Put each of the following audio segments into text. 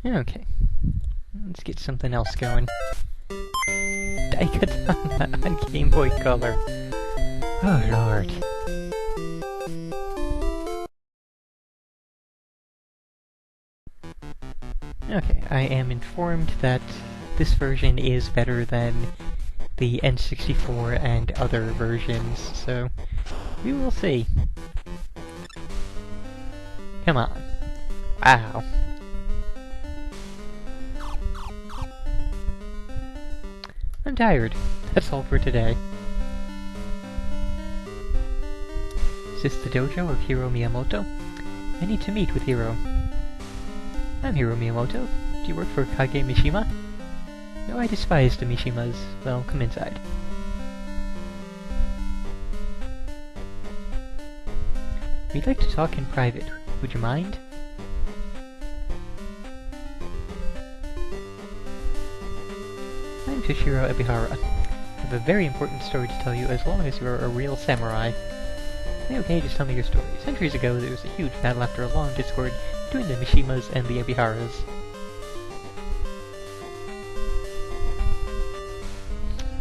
Okay. Let's get something else going. Daikatana on Game Boy Color. Oh lord. Okay, I am informed that this version is better than the N64 and other versions, so we will see. Come on. Wow. I'm tired. That's all for today. Is this the dojo of Hiro Miyamoto? I need to meet with Hiro. I'm Hiro Miyamoto. Do you work for Kage Mishima? No, I despise the Mishimas. Well, come inside. We'd like to talk in private. Would you mind? I'm Toshiro Ebihara. I have a very important story to tell you as long as you're a real samurai. Okay, just tell me your story. Centuries ago, there was a huge battle after a long discord between the Mishimas and the Ebiharas.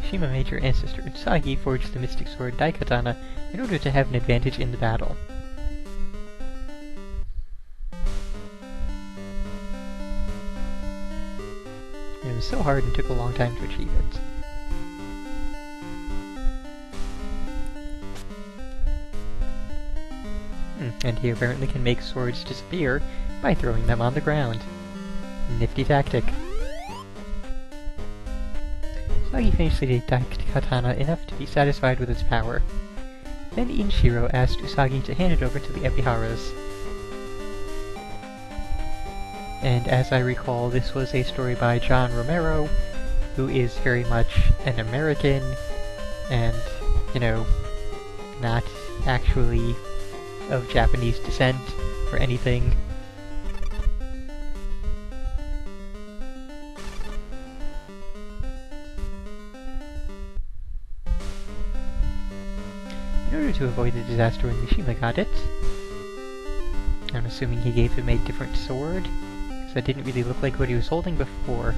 Mishima made your ancestor, Usagi, forged the mystic sword Daikatana in order to have an advantage in the battle. It was so hard and took a long time to achieve it. And he apparently can make swords disappear by throwing them on the ground. Nifty tactic. Usagi finished the Daikatana enough to be satisfied with its power. Then Inshiro asked Usagi to hand it over to the Ebiharas. And as I recall, this was a story by John Romero, who is very much an American, and, you know, not actually of Japanese descent or anything. In order to avoid the disaster when Mishima got it, I'm assuming he gave him a different sword, because that didn't really look like what he was holding before.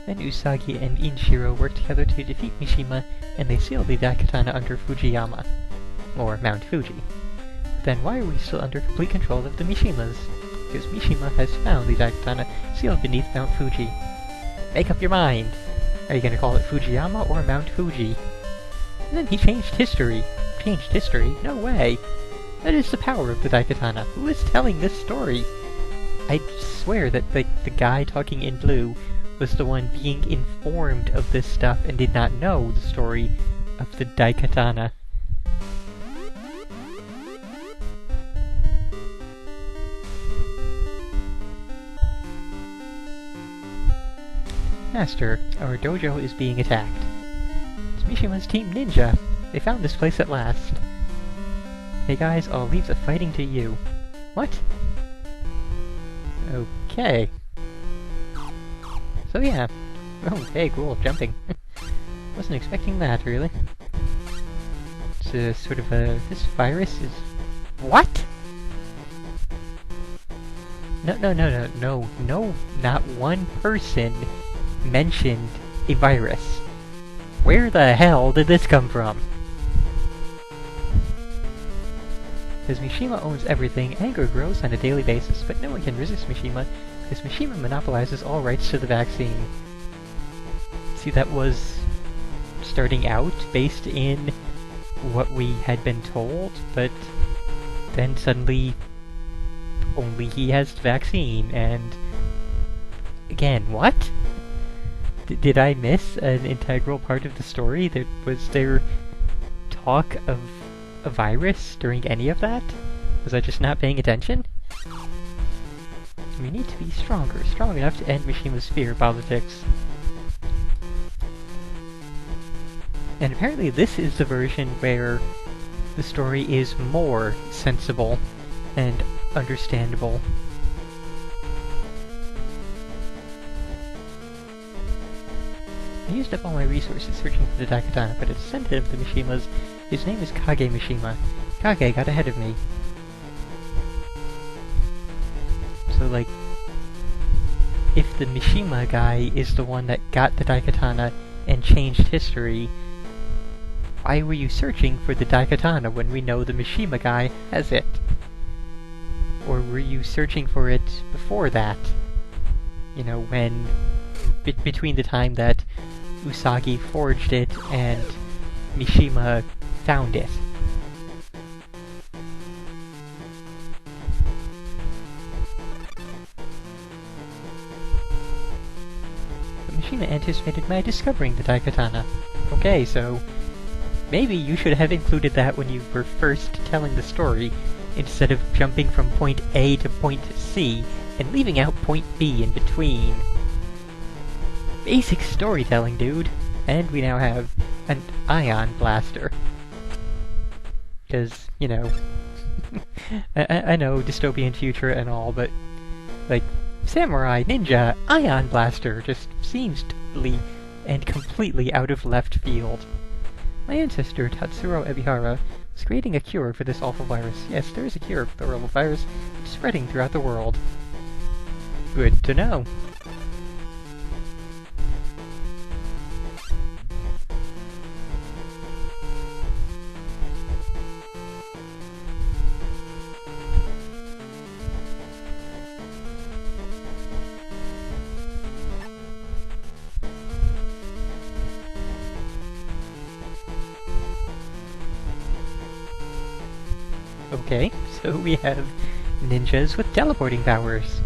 Then Usagi and Inshiro worked together to defeat Mishima, and they sealed the Daikatana under Fujiyama, or Mount Fuji. But then why are we still under complete control of the Mishimas? Because Mishima has found the Daikatana sealed beneath Mount Fuji. Make up your mind! Are you gonna call it Fujiyama or Mount Fuji? And then he changed history. Changed history? No way! That is the power of the Daikatana. Who is telling this story? I swear that the guy talking in blue was the one being informed of this stuff and did not know the story of the Daikatana. Master, our dojo is being attacked. It's Mishima's Team Ninja. They found this place at last. Hey guys, I'll leave the fighting to you. What? Okay. So yeah. Oh, hey, cool, jumping. Wasn't expecting that, really. It's a sort of a... this virus is... What?! No, not one person mentioned a virus. Where the hell did this come from? Because Mishima owns everything, anger grows on a daily basis, but no one can resist Mishima, because Mishima monopolizes all rights to the vaccine. See, that was starting out based in what we had been told, but then suddenly only he has the vaccine, and... Again, what? Did I miss an integral part of the story? Was there talk of a virus during any of that? Was I just not paying attention? We need to be stronger, strong enough to end Mishima's fear politics. And apparently this is the version where the story is more sensible and understandable. I used up all my resources searching for the Daikatana, but a descendant of the Mishimas, his name is Kage Mishima. Kage got ahead of me. So, like, if the Mishima guy is the one that got the Daikatana and changed history, why were you searching for the Daikatana when we know the Mishima guy has it? Or were you searching for it before that? You know, when... between the time that Usagi forged it and Mishima found it. But Mishima anticipated my discovering the Daikatana. Okay, so maybe you should have included that when you were first telling the story, instead of jumping from point A to point C and leaving out point B in between. Basic storytelling, dude! And we now have an ion blaster. Because, you know... I know, dystopian future and all, but... like, samurai, ninja, ion blaster just seems totally and completely out of left field. My ancestor, Tatsuro Ebihara, was creating a cure for this awful virus. Yes, there is a cure for the horrible virus. It's spreading throughout the world. Good to know. Okay, so we have ninjas with teleporting powers.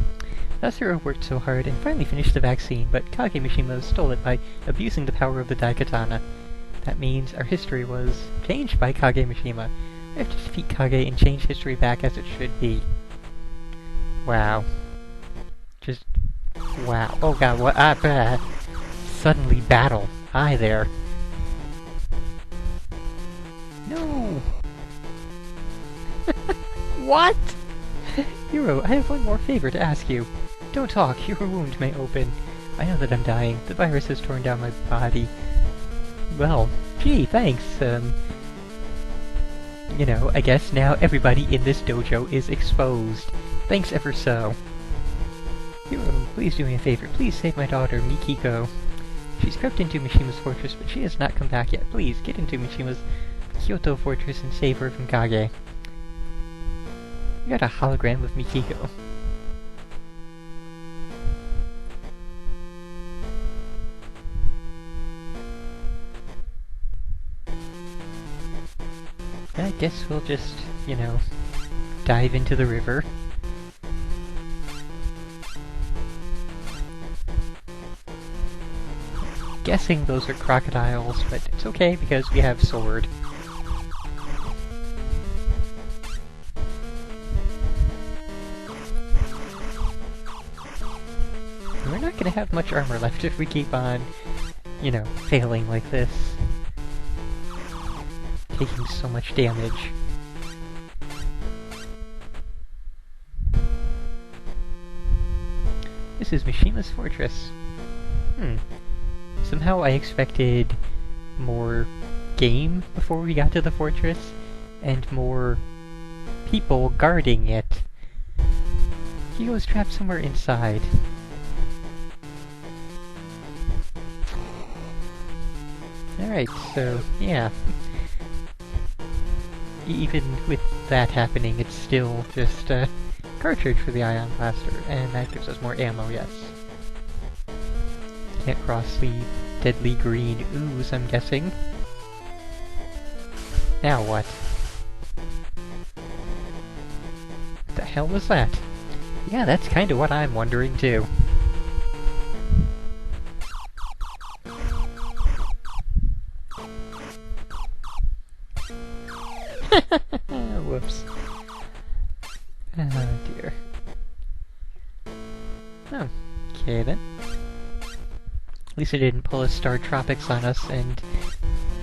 Tatsuro worked so hard and finally finished the vaccine, but Kage Mishima stole it by abusing the power of the Daikatana. That means our history was changed by Kage Mishima. We have to defeat Kage and change history back as it should be. Wow. Just... wow. Oh god, what? Suddenly battle. Hi there. No! What? Hero, I have one more favor to ask you. Don't talk, your wound may open. I know that I'm dying. The virus has torn down my body. Well, gee, thanks, you know, I guess now everybody in this dojo is exposed. Thanks ever so. Hero, please do me a favor. Please save my daughter, Mikiko. She's crept into Mishima's fortress, but she has not come back yet. Please, get into Mishima's Kyoto fortress and save her from Kage. You got a hologram of Mikiko. I guess we'll just, you know, dive into the river. Guessing those are crocodiles, but it's okay because we have sword. We're not gonna have much armor left if we keep on, you know, failing like this. Taking so much damage. This is Mishima's fortress. Somehow I expected more game before we got to the fortress, and more people guarding it. He was trapped somewhere inside. Alright, so, yeah. Even with that happening, it's still just a cartridge for the ion blaster, and that gives us more ammo, yes. Can't cross the deadly green ooze, I'm guessing. Now what? What the hell was that? Yeah, that's kinda what I'm wondering too. Whoops. Oh dear. Oh, okay then. At least it didn't pull a Star Tropics on us and,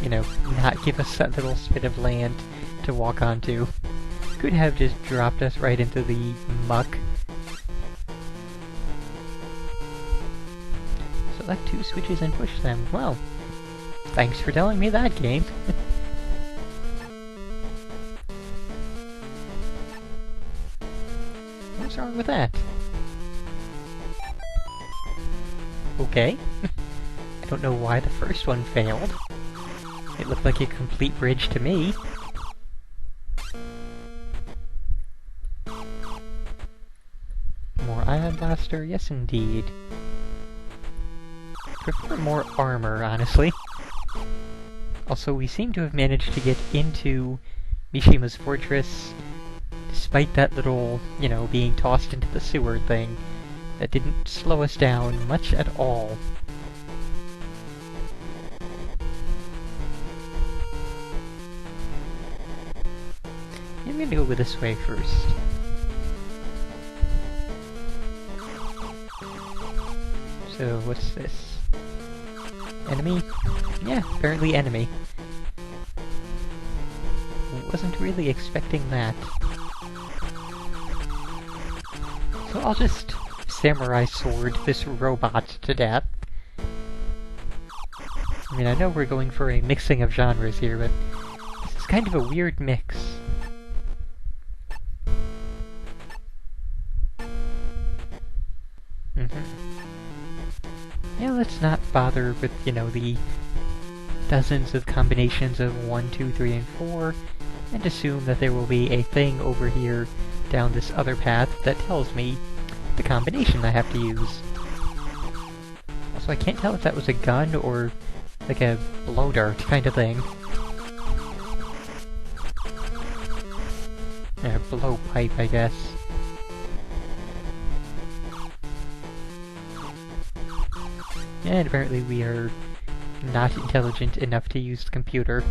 you know, not give us that little spit of land to walk onto. Could have just dropped us right into the muck. Select two switches and push them. Well, thanks for telling me that, game. What's wrong with that? Okay. I don't know why the first one failed. It looked like a complete bridge to me. More ion blaster? Yes, indeed. Prefer more armor, honestly. Also, we seem to have managed to get into Mishima's fortress, despite that little, you know, being tossed into the sewer thing. That didn't slow us down much at all. I'm gonna go this way first. So, what's this? Enemy? Yeah, apparently enemy. Wasn't really expecting that. So I'll just samurai sword this robot to death. I mean, I know we're going for a mixing of genres here, but this is kind of a weird mix. Yeah, let's not bother with, you know, the dozens of combinations of 1, 2, 3, and 4, and assume that there will be a thing over here down this other path that tells me the combination I have to use. Also, I can't tell if that was a gun or like a blow dart kind of thing. A blowpipe, I guess. And apparently we are not intelligent enough to use the computer.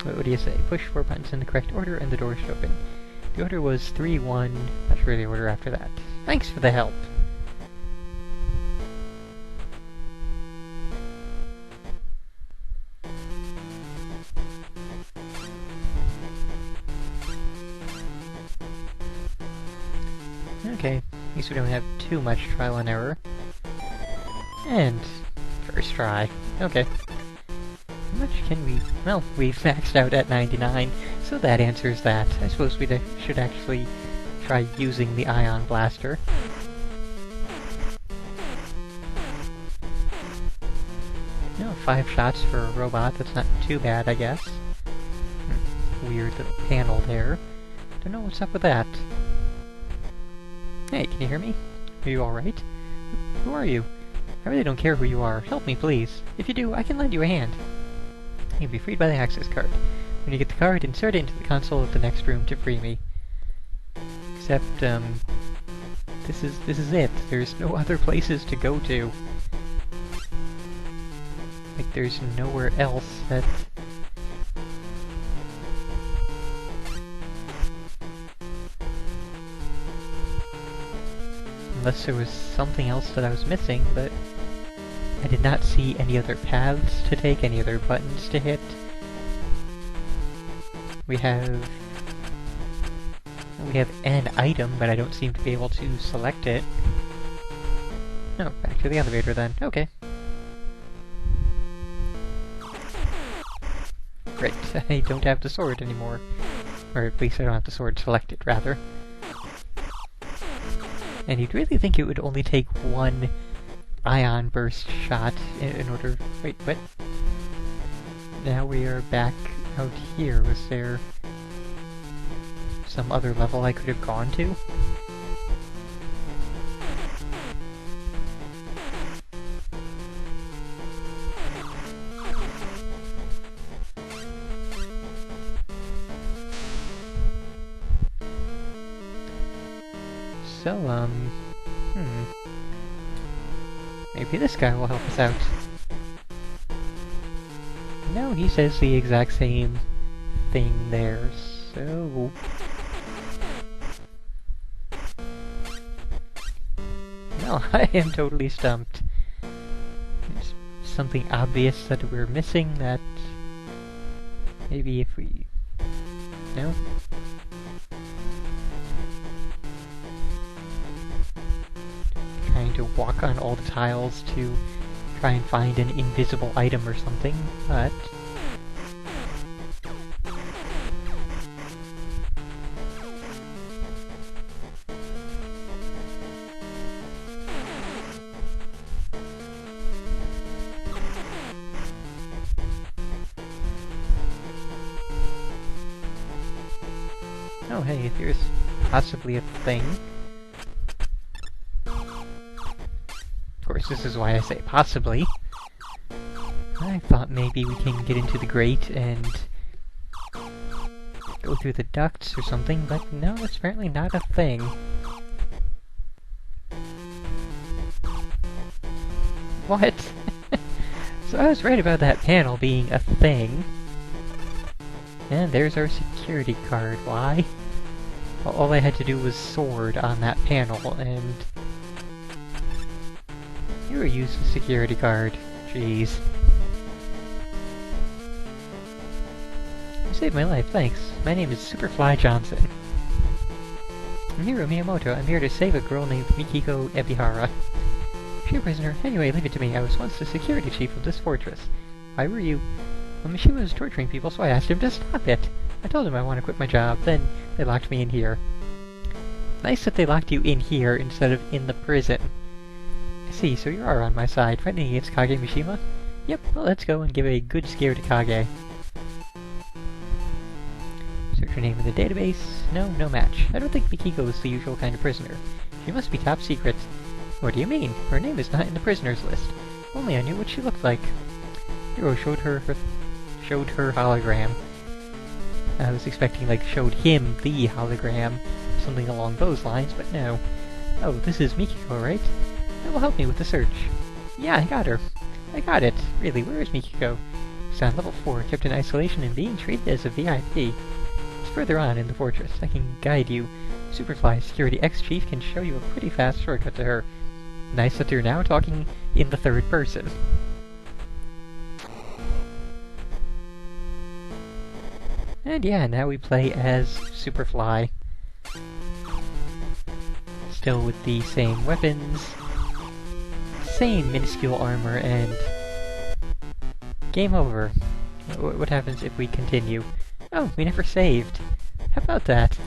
What do you say? Push 4 buttons in the correct order and the door should open. The order was 3-1, not sure the order after that. Thanks for the help! Okay, at least we don't have too much trial and error. And first try. Okay. How much can we... Well, we've maxed out at 99, so that answers that. I suppose we should actually try using the ion blaster. No, 5 shots for a robot, that's not too bad, I guess. Weird little panel there. Don't know what's up with that. Hey, can you hear me? Are you alright? Who are you? I really don't care who you are. Help me, please. If you do, I can lend you a hand. You'll be freed by the access card. When you get the card, insert it into the console of the next room to free me. Except, this is it. There's no other places to go to. Like, there's nowhere else that... Unless there was something else that I was missing, but I did not see any other paths to take, any other buttons to hit. We have an item, but I don't seem to be able to select it. No, back to the elevator then. Okay. Great, I don't have the sword anymore. Or at least I don't have the sword selected, rather. And you'd really think it would only take one ion burst shot in order... Wait, what? Now we are back out here. Was there some other level I could have gone to? So, maybe this guy will help us out. No, he says the exact same thing there, so... No, I am totally stumped. There's something obvious that we're missing that... Maybe if we... No? Trying to walk on all the tiles to try and find an invisible item or something, but... Oh hey, here's possibly a thing. Of course, this is why I say possibly. I thought maybe we can get into the grate and go through the ducts or something, but no, that's apparently not a thing. What? So I was right about that panel being a thing. And there's our security card. Why? Well, all I had to do was sword on that panel, and you were used the security card. Jeez. You saved my life, thanks. My name is Superfly Johnson. I'm Hiro Miyamoto. I'm here to save a girl named Mikiko Ebihara. She's a prisoner. Anyway, leave it to me. I was once the security chief of this fortress. Why were you? Well, Mishima was torturing people, so I asked him to stop it. I told him I want to quit my job, then they locked me in here. Nice that they locked you in here instead of in the prison. I see, so you are on my side, fighting against Kage Mishima? Yep, well let's go and give a good scare to Kage. Search her name in the database. No, no match. I don't think Mikiko is the usual kind of prisoner. She must be top secret. What do you mean? Her name is not in the prisoners list. Only I knew what she looked like. Hiro showed her hologram. I was expecting, like, showed him the hologram, something along those lines, but no. Oh, this is Mikiko, right? That will help me with the search. Yeah, I got her. I got it. Really, where is Mikiko? She's on level 4, kept in isolation and being treated as a VIP. It's further on in the fortress. I can guide you. Superfly, Security X-Chief, can show you a pretty fast shortcut to her. Nice that you're now talking in the third person. And yeah, now we play as Superfly. Still with the same weapons, same minuscule armor, and game over. What happens if we continue? Oh, we never saved. How about that?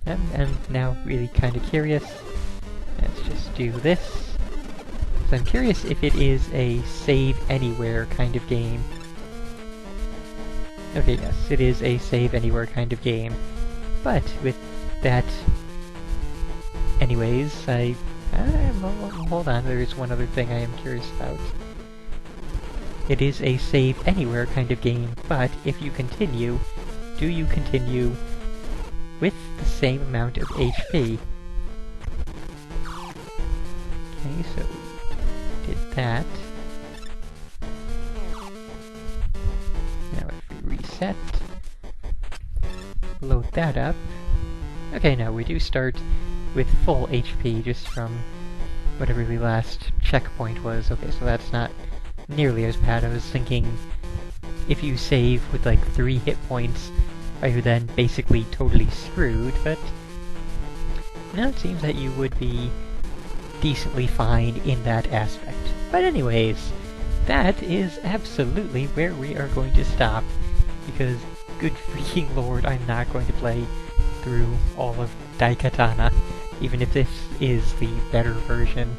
I'm now really kind of curious. Let's just do this. So I'm curious if it is a save anywhere kind of game. Okay, yes, it is a save anywhere kind of game. But with that... Anyways, hold on, there is one other thing I am curious about. It is a save anywhere kind of game, but if you continue, do you continue with the same amount of HP? Okay, so did that. Now if we reset, load that up. Okay, now we do start with full HP just from whatever the last checkpoint was. Okay, so that's not nearly as bad. I was thinking if you save with like 3 hit points, are you then basically totally screwed? But now it seems that you would be decently fine in that aspect. But anyways, that is absolutely where we are going to stop, because good freaking lord, I'm not going to play through all of Daikatana, even if this is the better version.